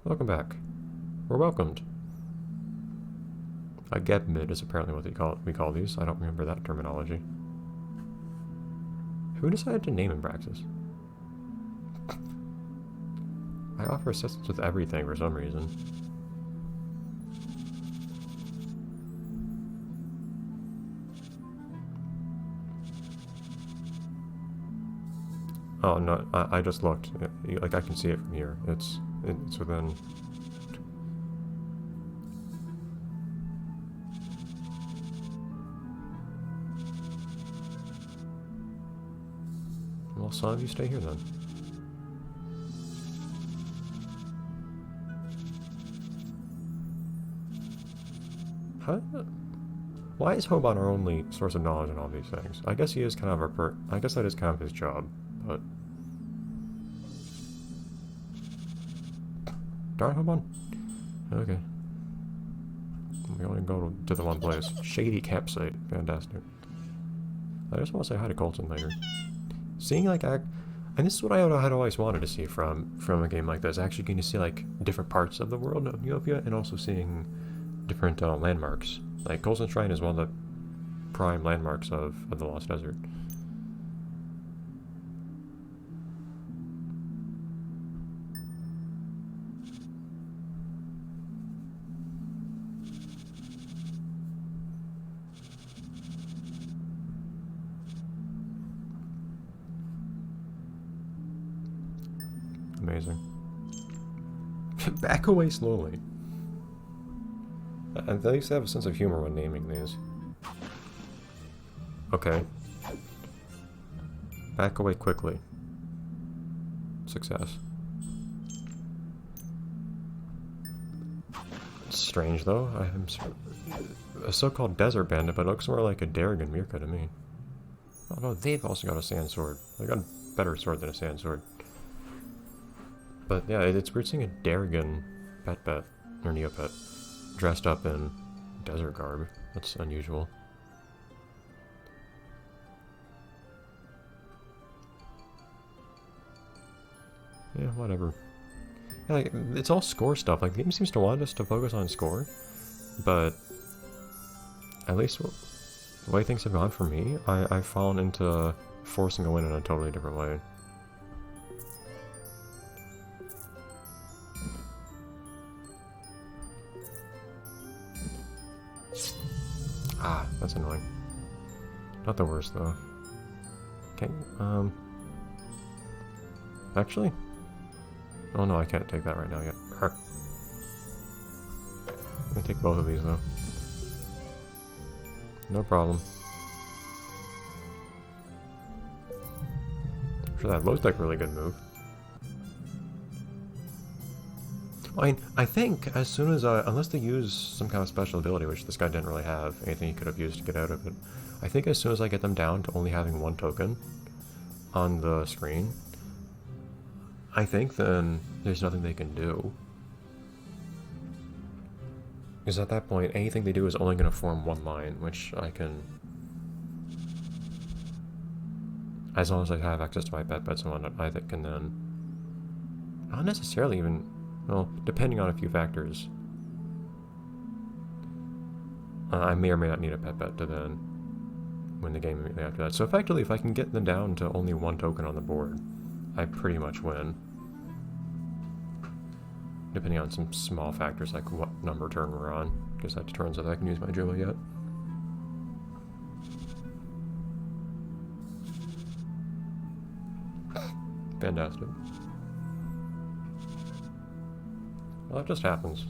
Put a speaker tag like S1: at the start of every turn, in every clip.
S1: Welcome back. We're welcomed. A gebmid is apparently what we call these. I don't remember that terminology. Who decided to name Imbraxis? I offer assistance with everything for some reason. Oh no, I just looked. Like I can see it from here. It's within. Well, some of you stay here then. Huh? Why is Hoban our only source of knowledge on all these things? I guess he is kind of our I guess that is kind of his job, but. Darn Hoban? Okay. We only go to the one place. Shady campsite. Fantastic. I just want to say hi to Colton later. Seeing like and this is what I had always wanted to see from a game like this. Actually getting to see like different parts of the world of Neopets and also seeing different landmarks. Like Colson Shrine is one of the prime landmarks of the Lost Desert. Amazing. Back away slowly. At least they have a sense of humor when naming these. Okay. Back away quickly. Success. It's strange though. I'm a so-called desert bandit, but it looks more like a Darrigan Mirka to me. Oh no, they've also got a sand sword. They got a better sword than a sand sword. But yeah, it's weird seeing a Darrigan pet or Neopet dressed up in desert garb. That's unusual. Yeah, whatever. Yeah, like, it's all score stuff. Like, the game seems to want us to focus on score, but at least the way things have gone for me, I've fallen into forcing a win in a totally different way. Ah, that's annoying. Not the worst, though. Okay, actually? Oh no, I can't take that right now yet. Let me take both of these, though. No problem. Sure, that looks like a really good move. I mean, I think as soon as, unless they use some kind of special ability, which this guy didn't really have anything he could have used to get out of it, I think as soon as I get them down to only having one token on the screen, I think then there's nothing they can do. Because at that point, anything they do is only going to form one line, which I can... As long as I have access to my bets and whatnot, I can then... Not necessarily even... Well, depending on a few factors. I may or may not need a bet to then win the game immediately after that. So effectively, if I can get them down to only one token on the board, I pretty much win. Depending on some small factors like what number turn we're on, because that determines if I can use my dribble yet. Fantastic. Well, that just happens.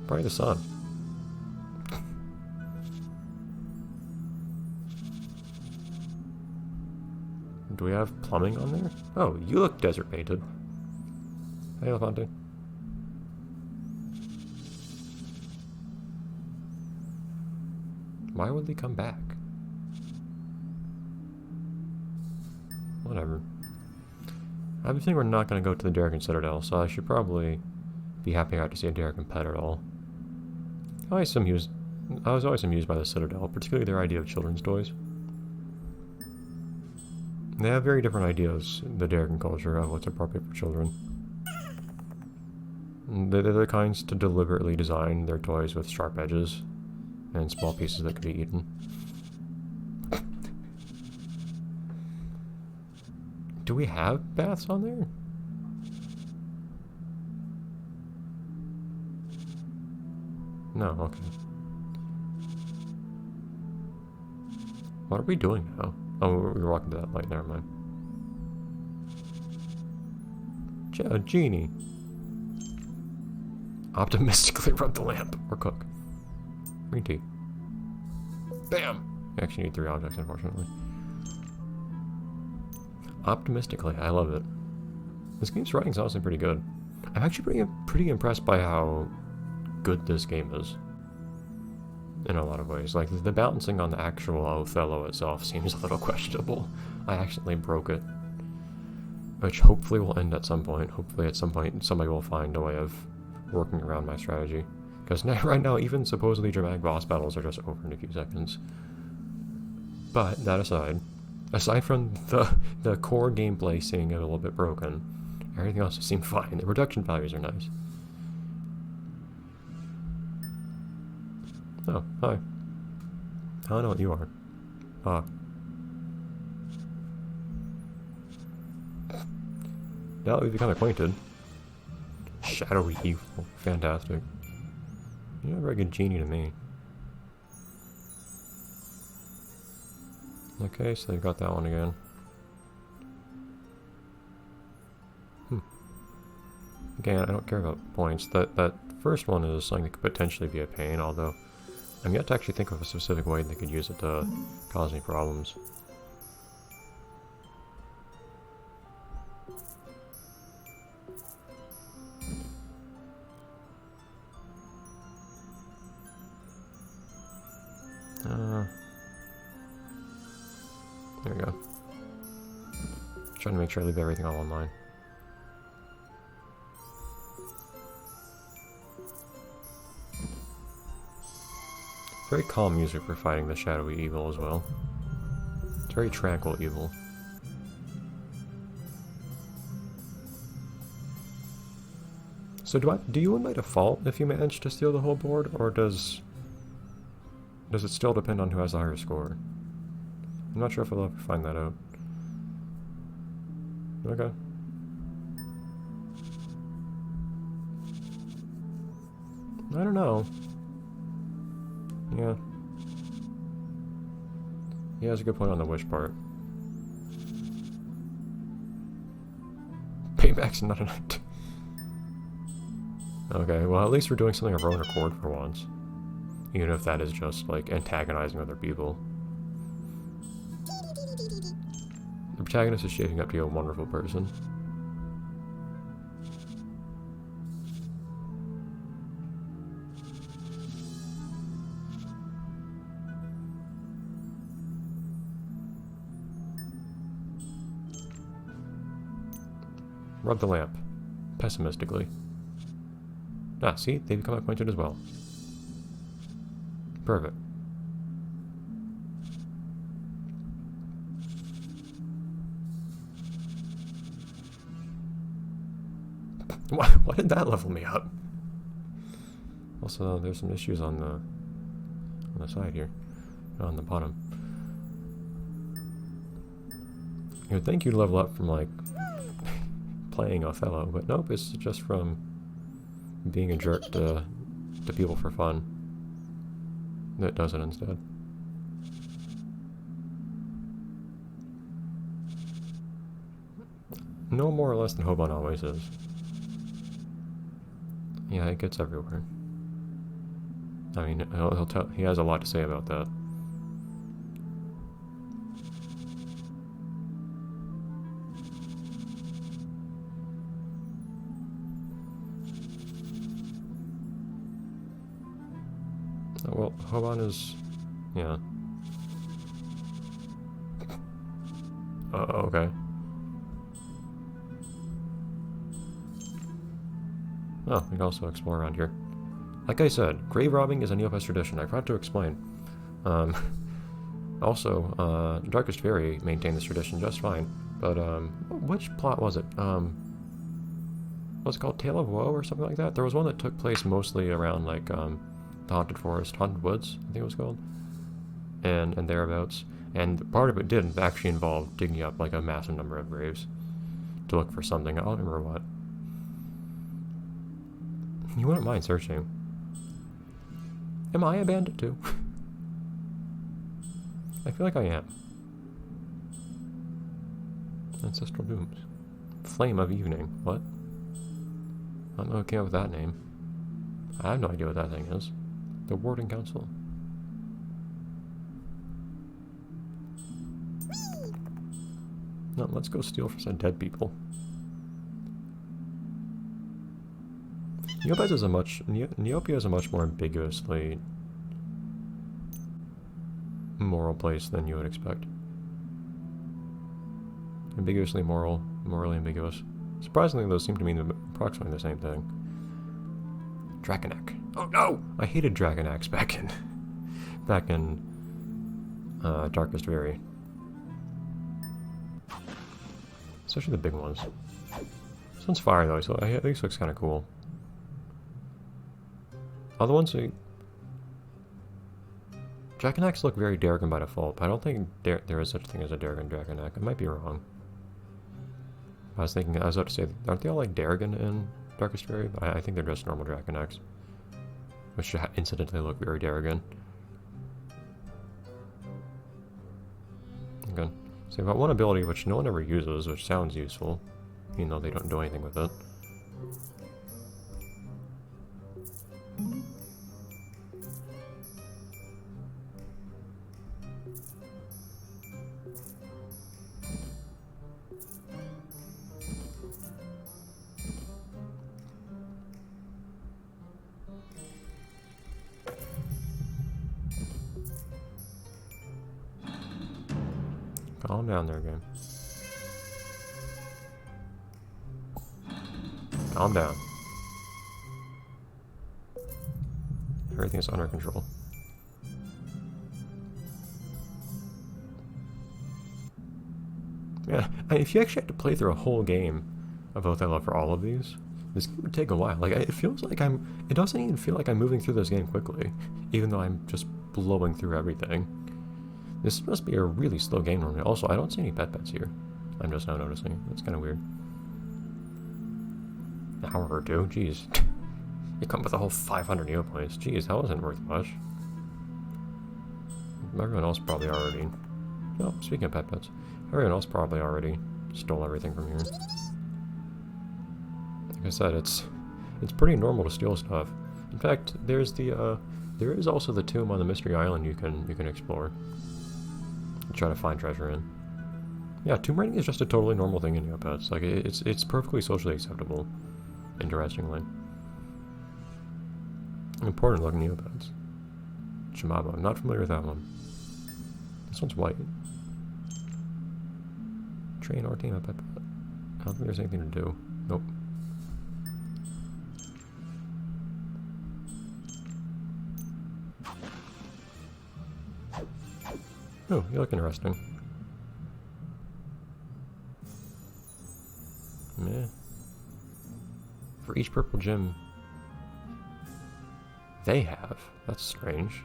S1: Probably the sun. Do we have plumbing on there? Oh, you look desert painted. Hey, Elefante. Why would they come back? Whatever. I think we're not going to go to the Darrigan Citadel, so I should probably be happy not to see a Darrigan pet at all. I was always amused by the Citadel, particularly their idea of children's toys. They have very different ideas, the Darrigan culture, of what's appropriate for children. They're the kinds to deliberately design their toys with sharp edges and small pieces that could be eaten. Do we have baths on there? No, okay. What are we doing now? Oh, we were walking to that light, never mind. A genie. Optimistically rub the lamp. Or cook. Green tea. Bam! You actually need 3 objects, unfortunately. Optimistically, I love it. This game's writing's honestly pretty good. I'm actually pretty impressed by how good this game is. In a lot of ways. Like, the balancing on the actual Othello itself seems a little questionable. I accidentally broke it. Which hopefully will end at some point. Hopefully at some point somebody will find a way of working around my strategy. Because right now, even supposedly dramatic boss battles are just over in a few seconds. But, that aside from the core gameplay seeming a little bit broken, everything else seemed fine. The production values are nice. Oh, hi. I don't know what you are. Ah. Now that we've become acquainted. Shadowy evil. Fantastic. You're not a very good genie to me. Okay, so they've got that one again. Again, I don't care about points. That first one is something that could potentially be a pain, although I'm yet to actually think of a specific way they could use it to cause any problems. There we go. Trying to make sure I leave everything all online. Very calm music for fighting the shadowy evil as well. It's very tranquil evil. So do you win by default if you manage to steal the whole board, or does it still depend on who has the higher score? I'm not sure if I'll ever find that out. Okay. I don't know. Yeah. He has a good point on the wish part. Payback's not an act. Okay, well at least we're doing something of our own accord for once. Even if that is just, like, antagonizing other people. The protagonist is shaping up to be a wonderful person. Rub the lamp. Pessimistically. Ah, see? They become acquainted as well. Perfect. Why did that level me up? Also, there's some issues on the side here. On the bottom. You would think you'd level up from, like, playing Othello, but nope, it's just from being a jerk to people for fun that does it instead. No more or less than Hoban always is. Yeah, it gets everywhere. I mean, he has a lot to say about that. Well, Hoban is... yeah. Okay. Oh, we can also explore around here. Like I said, grave robbing is a Neopets tradition. I forgot to explain. Also, Darkest Fury maintained this tradition just fine. But, which plot was it? what's it called, Tale of Woe or something like that. There was one that took place mostly around like the Haunted Forest, Haunted Woods, I think it was called, and thereabouts. And part of it did actually involve digging up like a massive number of graves to look for something. I don't remember what. You wouldn't mind searching. Am I a bandit too? I feel like I am. Ancestral Dooms. Flame of Evening. What? I don't know who came up with that name. I have no idea what that thing is. The Warden Council. No, let's go steal from some dead people. Neopets is a much... Neopia is a much more ambiguously moral place than you would expect. Ambiguously moral, morally ambiguous. Surprisingly, those seem to mean approximately the same thing. Draconac. Oh no! I hated Draconacs back in Darkest Fury. Especially the big ones. This one's fire though, so at least looks kind of cool. Other ones, Draconacs look very Darrigan by default, but I don't think there is such a thing as a Darrigan Draconac. I might be wrong. I was about to say, aren't they all like Darrigan in Darkest Fury? But I think they're just normal Draconacs, which incidentally look very Darrigan. Okay. So I've got one ability which no one ever uses, which sounds useful, even though they don't do anything with it. Calm down there, game. Calm down. Everything is under control. Yeah, if you actually had to play through a whole game of Othello for all of these, this game would take a while. Like, it feels like it doesn't even feel like I'm moving through this game quickly, even though I'm just blowing through everything. This must be a really slow game normally. Also, I don't see any pets here. I'm just now noticing. That's kind of weird. An hour or two? Jeez. You come with a whole 500 Neo points. Jeez, that wasn't worth much. Everyone else probably already... Oh, speaking of pets, everyone else probably already stole everything from here. Like I said, it's pretty normal to steal stuff. In fact, there is also the tomb on the Mystery Island you can explore. Try to find treasure in. Yeah, tomb raiding is just a totally normal thing in Neopets. Like, it's perfectly socially acceptable, interestingly. Important looking Neopets. Chimabo, I'm not familiar with that one. This one's white. Train or team up. I don't think there's anything to do. Nope. Oh, you look interesting. Meh. For each purple gem they have. That's strange.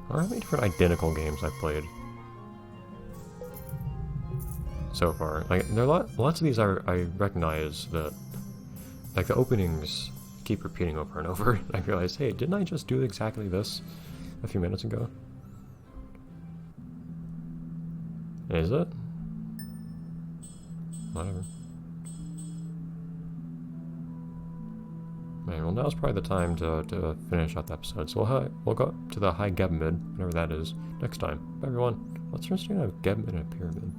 S1: How many different identical games I've played so far? Like, there are lots of these I recognize that, like, the openings keep repeating over and over. I realize, hey, didn't I just do exactly this a few minutes ago? Is it? Whatever. Right, well, now's probably the time to finish out the episode. So we'll go to the High Gebmid, whatever that is, next time. Bye, everyone. Let's just do a Gebmid and a pyramid.